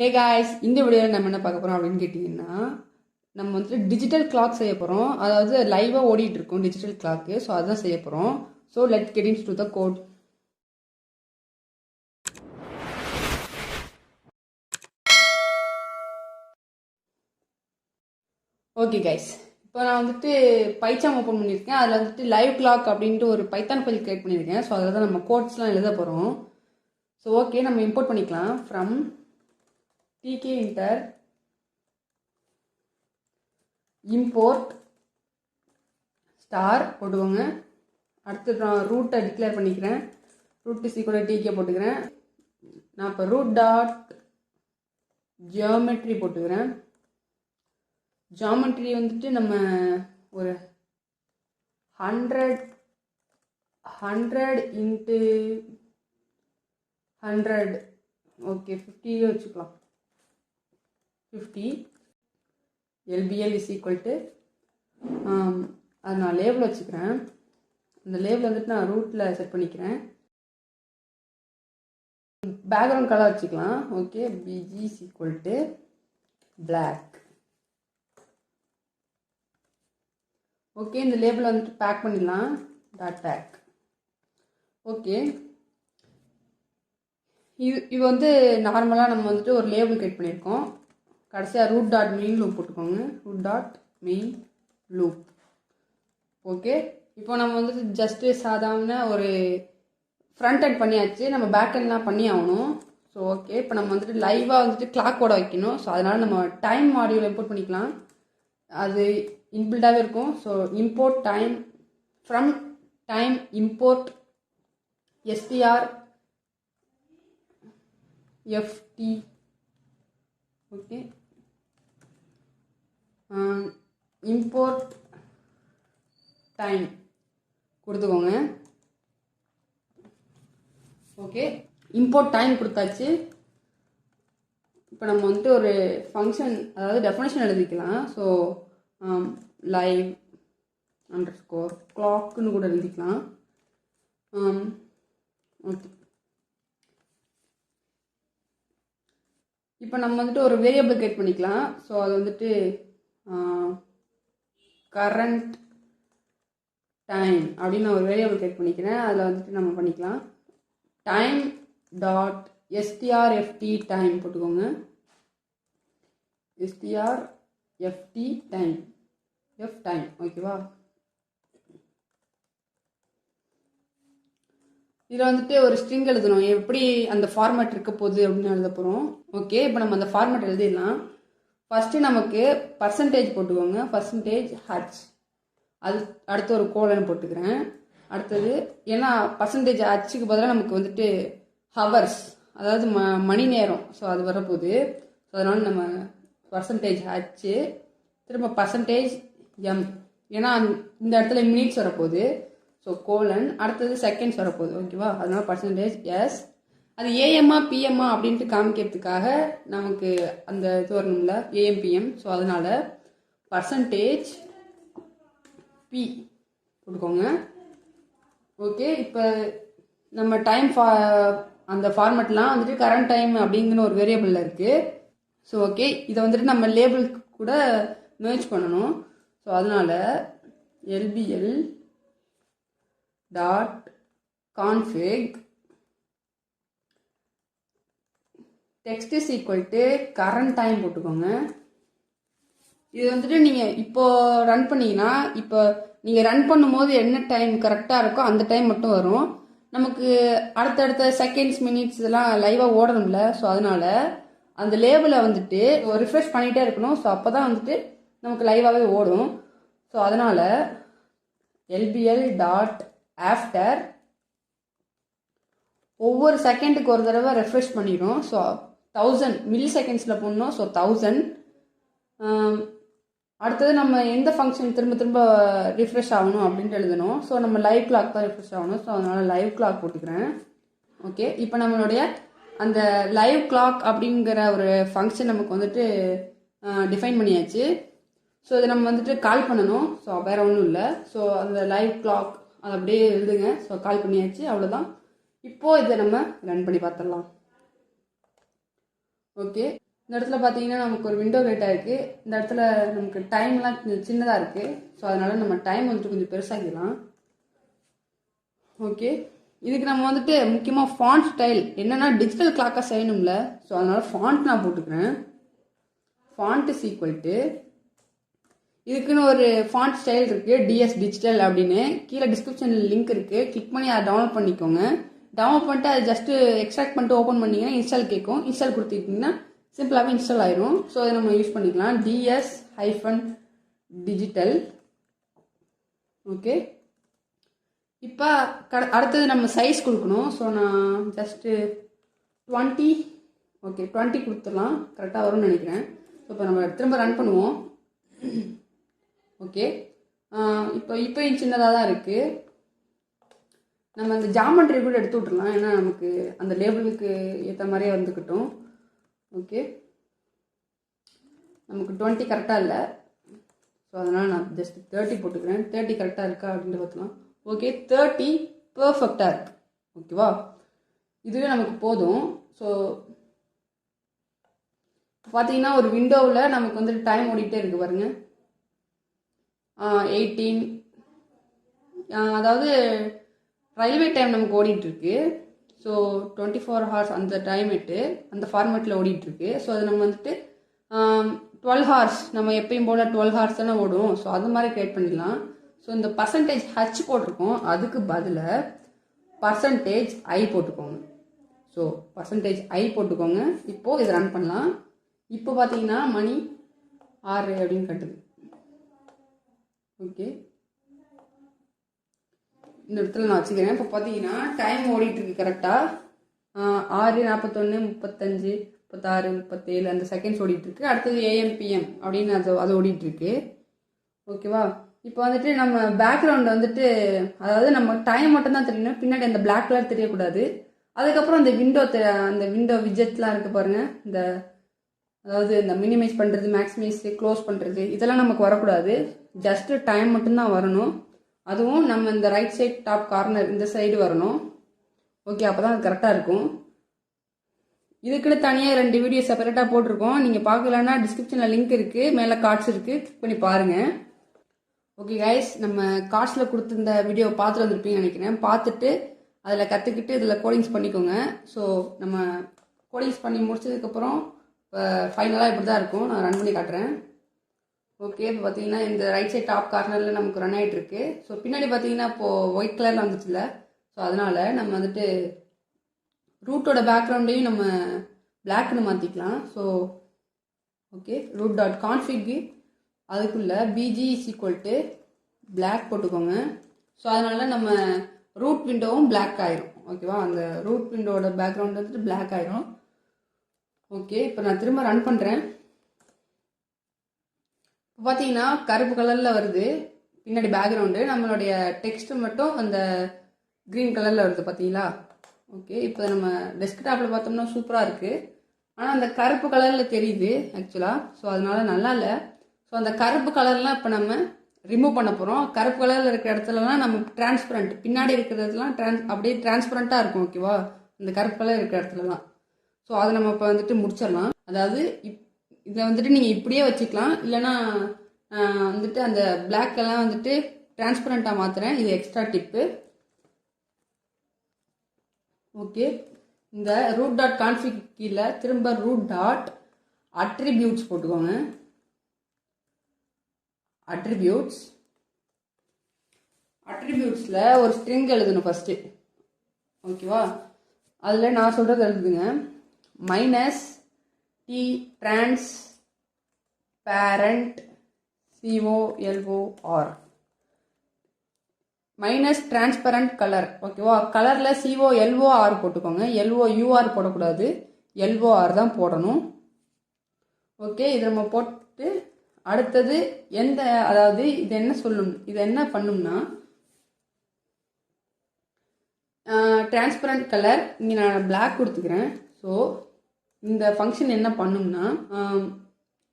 Hey guys, இந்த வீடியோவில் நம்ம என்ன பார்க்க போகிறோம் அப்படின்னு கேட்டிங்கன்னா, நம்ம வந்துட்டு டிஜிட்டல் கிளாக் செய்ய போகிறோம். அதாவது லைவாக ஓடிட்டு இருக்கோம் டிஜிட்டல் கிளாக்கு. ஸோ அதுதான் செய்ய போகிறோம். So let get into the code. Okay guys, இப்போ நான் வந்துட்டு பைச்சாம் ஓப்பன் பண்ணியிருக்கேன். அதில் வந்துட்டு லைவ் கிளாக் அப்படின்ட்டு ஒரு பைத்தான் ஃபைல் கிரியேட் பண்ணியிருக்கேன். ஸோ அதில் தான் நம்ம கோட்ஸ்லாம் எழுத போகிறோம். ஸோ ஓகே, நம்ம இம்போர்ட் பண்ணிக்கலாம். From tk inter import star போட்டுக்கோங்க. அடுத்து நான் ரூட்டை டிக்ளேர் பண்ணிக்கிறேன். ரூட் இஸ் ஈக்குவல் டிகே போட்டுக்கிறேன். நான் இப்போ ரூட் டாட் ஜியோமெட்ரி போட்டுக்கிறேன். ஜியோமெட்ரி வந்துட்டு நம்ம ஒரு 100 இன்ட்டு 100 ஓகே 50 வச்சுக்கலாம். 50 LBL இஸ் ஈக்குவல் டு அது நான் லேபிள் வச்சுக்கிறேன். அந்த லேபிள் வந்துட்டு நான் ரூட்டில் செட் பண்ணிக்கிறேன். பேக்ரவுண்ட் கலர் வச்சுக்கலாம். Okay, BG is equal to black. Okay, இந்த லேபிள் வந்துட்டு பேக் பண்ணிடலாம். Dot pack. ஓகே, இது வந்து நார்மலாக நம்ம வந்துட்டு ஒரு லேபிள் கிரியேட் பண்ணியிருக்கோம். கடைசியாக ரூட் டாட் மெயின் லூப் போட்டுக்கோங்க. Root dot main loop. Okay, இப்போ நம்ம வந்துட்டு ஜஸ்ட்டு சாதாரண ஒரு ஃப்ரண்ட் எண்ட் பண்ணியாச்சு. நம்ம பேக் எண்ட்லாம் பண்ணி ஆகணும். ஸோ ஓகே, இப்போ நம்ம வந்துட்டு லைவாக வந்துட்டு கிளாக்கோட வைக்கணும். ஸோ அதனால் நம்ம டைம் மாடியூல் இம்போர்ட் பண்ணிக்கலாம். அது இன்பில்டாகவே இருக்கும். So import time from time import STR FT. Okay, import time கொடுத்துக்கோங்க. ஓகே, இம்போர்ட் டைம் கொடுத்தாச்சு. இப்போ நம்ம வந்துட்டு ஒரு ஃபங்க்ஷன், அதாவது டெஃபினேஷன் எழுதிக்கலாம். ஸோ லைவ் அண்டர் ஸ்கோர் கிளாக்குன்னு கூட எழுதிக்கலாம். ஓகே, இப்போ நம்ம வந்துட்டு ஒரு வேரியபிள் கிரியேட் பண்ணிக்கலாம். ஸோ அது வந்துட்டு கரண்ட் டைம் அப்படின்னு நான் ஒரு வேரியபிள் கிரியேட் பண்ணிக்கிறேன். அதில் வந்துட்டு நம்ம பண்ணிக்கலாம் டைம் டாட் எஸ்டிஆர்எஃப்டி டைம் போட்டுக்கோங்க. எஸ்டிஆர்எஃப்டி டைம் எஃப் டைம். ஓகேவா, இதில் வந்துட்டு ஒரு ஸ்ட்ரிங் எழுதணும். எப்படி அந்த ஃபார்மேட் இருக்க போகுது அப்படின்னு எழுத போகிறோம். ஓகே, இப்போ நம்ம அந்த ஃபார்மேட் எழுதிடலாம். ஃபஸ்ட்டு நமக்கு பர்சன்டேஜ் போட்டுக்கோங்க. Percentage H. அது அடுத்து ஒரு கோலன் போட்டுக்கிறேன். அடுத்தது ஏன்னா பர்சன்டேஜ் ஹச்சுக்கு பதிலாக நமக்கு வந்துட்டு ஹவர்ஸ், அதாவது மணி நேரம். ஸோ அது வரப்போகுது. ஸோ அதனால் நம்ம பர்சன்டேஜ் ஹச்சு, திரும்ப பர்சன்டேஜ் எம், ஏன்னா இந்த இடத்துல மினிட்ஸ் வரப்போகுது. ஸோ கோலன், அடுத்தது செகண்ட்ஸ் வரப்போகுது. ஓகேவா, அதனால பர்சன்டேஜ் எஸ். அது ஏஎம்மா பிஎம்மா அப்படின்ட்டு காமிக்கிறதுக்காக நமக்கு அந்த இது வரணும்ல, ஏஎம் பிஎம். ஸோ அதனால பர்சன்டேஜ் பி போட்டுக்கோங்க. ஓகே, இப்போ நம்ம டைம் அந்த ஃபார்மேட்லாம் வந்துட்டு கரண்ட் டைம் அப்படிங்கிற ஒரு வேரியபிளில் இருக்குது. ஸோ ஓகே, இதை வந்துட்டு நம்ம லேபிள் கூட மேட்ச் பண்ணணும். ஸோ அதனால் LPL dot config text is equal to current time போட்டுக்கோங்க. இது வந்துட்டு நீங்கள் இப்போ ரன் பண்ணிங்கன்னா, இப்போ நீங்கள் ரன் பண்ணும்போது என்ன டைம் கரெக்டாக இருக்கோ அந்த டைம் மட்டும் வரும். நமக்கு அடுத்தடுத்த செகண்ட்ஸ் மினிட்ஸ் இதெல்லாம் லைவாக ஓடணும்ல. ஸோ அதனால் அந்த லேபிளை வந்துட்டு ரிஃப்ரெஷ் பண்ணிகிட்டே இருக்கணும். ஸோ அப்போ தான் வந்துட்டு நமக்கு லைவாகவே ஓடும். ஸோ அதனால் எல்பிஎல் டாட் ஆஃப்டர் ஒவ்வொரு செகண்டுக்கு ஒரு தடவை ரெஃப்ரெஷ் பண்ணிடும். ஸோ 1000 மில்லி செகண்ட்ஸில் போடணும். ஸோ 1000. அடுத்தது நம்ம எந்த ஃபங்க்ஷன் திரும்ப திரும்ப ரிஃப்ரெஷ் ஆகணும் அப்படின்ட்டு எழுதணும். ஸோ நம்ம லைவ் கிளாக் தான் ரிஃப்ரெஷ் ஆகணும். ஸோ அதனால் லைவ் கிளாக் போட்டுக்கிறேன். ஓகே, இப்போ நம்மளுடைய அந்த லைவ் கிளாக் அப்படிங்கிற ஒரு ஃபங்க்ஷன் நமக்கு வந்துட்டு டிஃபைன் பண்ணியாச்சு. ஸோ இதை நம்ம வந்துட்டு கால் பண்ணணும். ஸோ வேறு ஒன்றும் இல்லை. ஸோ அந்த லைவ் கிளாக் அதை அப்படியே எழுதுங்க. ஸோ கால் பண்ணியாச்சு, அவ்வளோதான். இப்போது இதை நம்ம ரன் பண்ணி பார்த்துடலாம். ஓகே, இந்த இடத்துல பார்த்தீங்கன்னா நமக்கு ஒரு விண்டோ கிரியேட் ஆகிருக்கு. இந்த இடத்துல நமக்கு டைம்லாம் சின்னதாக இருக்குது. ஸோ அதனால் நம்ம டைம் வந்துட்டு கொஞ்சம் பெருசாக்கிடலாம். ஓகே, இதுக்கு நம்ம வந்துட்டு முக்கியமாக ஃபாண்ட் ஸ்டைல் என்னென்னா டிஜிட்டல் கிளாக்காக செய்யணும்ல. ஸோ அதனால் ஃபாண்ட் நான் போட்டுக்கிறேன். ஃபாண்ட் இஸ் ஈக்குவல் டு இதுக்குன்னு ஒரு ஃபாண்ட் ஸ்டைல் இருக்குது, டிஎஸ் டிஜிட்டல் அப்படின்னு. கீழே டிஸ்கிரிப்ஷனில் லிங்க் இருக்குது, கிளிக் பண்ணி அதை டவுன்லோட் பண்ணிக்கோங்க. டவுன்லோட் பண்ணிட்டு அதை ஜஸ்ட்டு எக்ஸ்ட்ராக்ட் பண்ணிட்டு ஓப்பன் பண்ணிங்கன்னா இன்ஸ்டால் கேட்கும். இன்ஸ்டால் கொடுத்துக்கிட்டிங்கன்னா சிம்பிளாகவே இன்ஸ்டால் ஆயிரும். ஸோ அதை நம்ம யூஸ் பண்ணிக்கலாம். DS-digital. ஓகே, இப்போ அடுத்தது நம்ம சைஸ் கொடுக்கணும். ஸோ நான் ஜஸ்ட்டு 20 ஓகே 20 கொடுத்துடலாம், கரெக்டாக வரும்னு நினைக்கிறேன். ஸோ இப்போ நம்ம திரும்ப ரன் பண்ணுவோம். ஓகே, இப்போ சின்னதாக தான் இருக்குது. நம்ம அந்த ஜாமெண்ட்ரி கூட எடுத்து விட்டுறலாம், ஏன்னா நமக்கு அந்த லேபிளுக்கு ஏற்ற மாதிரியே வந்துக்கிட்டோம். ஓகே, நமக்கு 20 கரெக்டாக இல்லை. ஸோ அதனால் நான் ஜஸ்ட் 30 போட்டுக்கிறேன். 30 கரெக்டாக இருக்கா அப்படின்ட்டு பார்த்துக்கலாம். ஓகே, 30 பர்ஃபெக்டாக இருக்கு. ஓகேவா, இதுவே நமக்கு போதும். ஸோ பார்த்தீங்கன்னா ஒரு விண்டோவில் நமக்கு வந்துட்டு டைம் ஓடிக்கிட்டே இருக்குது பாருங்க. 18 அதாவது ரயில்வே டைம் நமக்கு ஓடிட்டுருக்கு. ஸோ 24 hours அந்த டைம் அந்த ஃபார்மேட்டில் ஓடிட்டுருக்கு. ஸோ அது நம்ம வந்துட்டு 12 hours நம்ம எப்பயும் போல் 12 hours தானே ஓடும். ஸோ அது மாதிரி க்ரியேட் பண்ணிடலாம். ஸோ இந்த %h போட்டிருக்கோம், அதுக்கு பதிலாக %i போட்டுக்கோங்க. ஸோ %i போட்டுக்கோங்க. இப்போது இதை ரன் பண்ணலாம். இப்போ பார்த்தீங்கன்னா மணி 6 அப்படின்னு கட்டுது. ஓகே, இந்த இடத்துல நான் வச்சுக்கிறேன். இப்போ பார்த்தீங்கன்னா டைம் ஓடிட்டுருக்கு கரெக்டாக 6:41, 35, 36, 37 அந்த செகண்ட்ஸ் ஓடிட்டுருக்கு. அடுத்தது AM/PM அப்படின்னு அது ஓடிட்டுருக்கு. ஓகேவா, இப்போ வந்துட்டு நம்ம பேக்ரவுண்ட் வந்துட்டு அதாவது நம்ம டைம் மட்டும்தான் தெரியணும், பின்னாடி அந்த பிளாக் கலர் தெரியக்கூடாது. அதுக்கப்புறம் அந்த விண்டோ விஜெட்லாம் இருக்குது பாருங்கள். அதாவது இந்த மினிமைஸ் பண்ணுறது, மேக்ஸிமைஸ், க்ளோஸ் பண்ணுறது இதெல்லாம் நமக்கு வரக்கூடாது. ஜஸ்ட்டு டைம் மட்டும்தான் வரணும். அதுவும் நம்ம இந்த ரைட் சைட் டாப் கார்னர் இந்த சைடு வரணும். ஓகே, அப்போ தான் அது கரெக்டாக இருக்கும். இதுக்குன்னு தனியாக 2 வீடியோ செப்பரேட்டாக போட்டிருக்கோம். நீங்கள் பார்க்கலன்னா டிஸ்கிரிப்ஷனில் லிங்க் இருக்குது, மேலே கார்ட்ஸ் இருக்குது, கிளிக் பண்ணி பாருங்கள். ஓகே கைஸ், நம்ம கார்ட்ஸில் கொடுத்துருந்த வீடியோவை பார்த்துட்டு வந்திருப்பீங்கன்னு நினைக்கிறேன். பார்த்துட்டு அதில் கற்றுக்கிட்டு இதில் கோடிங்ஸ் பண்ணிக்கோங்க. ஸோ நம்ம கோடிங்ஸ் பண்ணி முடிச்சதுக்கப்புறம் இப்போ ஃபைனலாக இப்படி தான் இருக்கும். நான் ரன் பண்ணி காட்டுறேன். ஓகே, இப்போ பார்த்தீங்கன்னா இந்த ரைட் சைட் டாப் கார்னரில் நமக்கு ரன் ஆகிட்டு இருக்கு. ஸோ பின்னாடி பார்த்தீங்கன்னா இப்போது ஒயிட் கலரில் வந்துச்சுல. ஸோ அதனால் நம்ம வந்துட்டு ரூட்டோட பேக்ரவுண்டையும் நம்ம பிளாக்னு மாற்றிக்கலாம். ஸோ ஓகே, root.config அதுக்குள்ளே BG = பிளாக் போட்டுக்கோங்க. ஸோ அதனால் நம்ம ரூட் விண்டோவும் பிளாக் ஆயிரும். ஓகேவா, அந்த ரூட் விண்டோட பேக்ரவுண்ட் வந்துட்டு பிளாக் ஆயிரும். ஓகே, இப்போ நான் திரும்ப ரன் பண்ணுறேன். இப்போ பார்த்தீங்கன்னா கருப்பு கலரில் வருது பின்னாடி பேக்ரவுண்டு. நம்மளுடைய டெக்ஸ்ட்டு மட்டும் அந்த க்ரீன் கலரில் வருது பார்த்தீங்களா. ஓகே, இப்போ நம்ம டெஸ்க்டாப்பில் பார்த்தோம்னா சூப்பராக இருக்குது. ஆனால் அந்த கருப்பு கலரில் தெரியுது ஆக்சுவலாக. ஸோ அதனால நல்லா இல்லை. ஸோ அந்த கருப்பு கலர்லாம் இப்போ நம்ம ரிமூவ் பண்ண போகிறோம். கருப்பு கலரில் இருக்கிற இடத்துலலாம் நம்ம டிரான்ஸ்பரண்ட், பின்னாடி இருக்கிறதுலாம் அப்படியே டிரான்ஸ்பரண்ட்டாக இருக்கும். ஓகேவா, இந்த கருப்பு கலர் இருக்கிற இடத்துலலாம். ஸோ அதை நம்ம இப்போ வந்துட்டு முடிச்சிடலாம். அதாவது இதை வந்துட்டு நீங்கள் இப்படியே வச்சுக்கலாம், இல்லைனா வந்துட்டு அந்த பிளாக்கெல்லாம் வந்துட்டு டிரான்ஸ்பரண்ட்டாக மாற்றுறேன். இது எக்ஸ்ட்ரா டிப்பு. ஓகே, இந்த root.config கீழே திரும்ப root.attributes போட்டுக்கோங்க. அட்ரிபியூட்ஸில் ஒரு ஸ்ட்ரிங் எழுதணும் ஃபஸ்ட்டு. ஓகேவா, அதில் நான் சொல்கிறது எழுதுங்க. -t transparent COLOR -transparent colour. ஓகேவா, கலரில் COLOR போட்டுக்கோங்க. LOUR போடக்கூடாது, LOR தான் போடணும். ஓகே, இது நம்ம போட்டு அடுத்தது அதாவது இது என்ன பண்ணும்னா டிரான்ஸ்பரண்ட் கலர் இங்கே நான் பிளாக் கொடுத்துக்கிறேன். ஸோ இந்த ஃபங்க்ஷன் என்ன பண்ணும்னா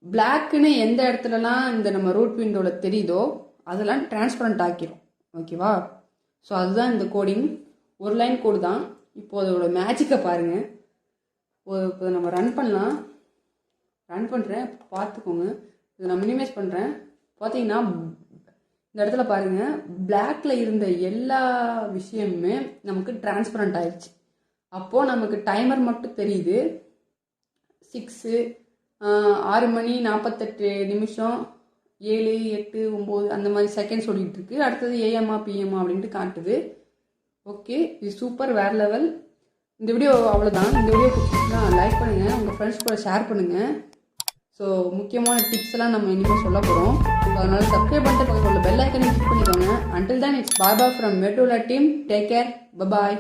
பிளாக்குன்னு எந்த இடத்துலலாம் இந்த நம்ம ரூட் விண்டோவில் தெரியுதோ அதெல்லாம் டிரான்ஸ்பரண்ட் ஆக்கிரும். ஓகேவா, ஸோ அதுதான் இந்த கோடிங். ஒரு லைன் கோடு தான். இப்போ அதோட மேஜிக்கை பாருங்கள். இப்போ நம்ம ரன் பண்ணலாம். ரன் பண்ணுறேன், பார்த்துக்கோங்க. இதை நான் மினிமைஸ் பண்ணுறேன். பார்த்தீங்கன்னா இந்த இடத்துல பாருங்கள், பிளாக்ல இருந்த எல்லா விஷயமுமே நமக்கு டிரான்ஸ்பரண்ட் ஆயிடுச்சு. அப்போது நமக்கு டைமர் மட்டும் தெரியுது. 6 மணி 48 நிமிஷம் 7, 8, 9 அந்த மாதிரி செகண்ட்ஸ் ஓடிட்டு இருக்கு. அடுத்தது ஏஎம்மா பிஎம்மா அப்படின்ட்டு காட்டுது. ஓகே, இது சூப்பர், வேறு லெவல். இந்த வீடியோ அவ்வளோதான். இந்த வீடியோ பிடிச்சிருந்தா லைக் பண்ணுங்கள், உங்கள் ஃப்ரெண்ட்ஸ் கூட ஷேர் பண்ணுங்கள். ஸோ முக்கியமான டிப்ஸ் எல்லாம் நம்ம இனிமேல் சொல்ல போகிறோம். ஸோ அதனால் சப்ஸ்கிரைப் பண்ணிட்டு பக்கத்தில் உள்ள பெல் ஐக்கனை கிளிக் பண்ணிக்கோங்க. Until then it's bye bye from மெட்டோலா டீம். Take care, bye bye.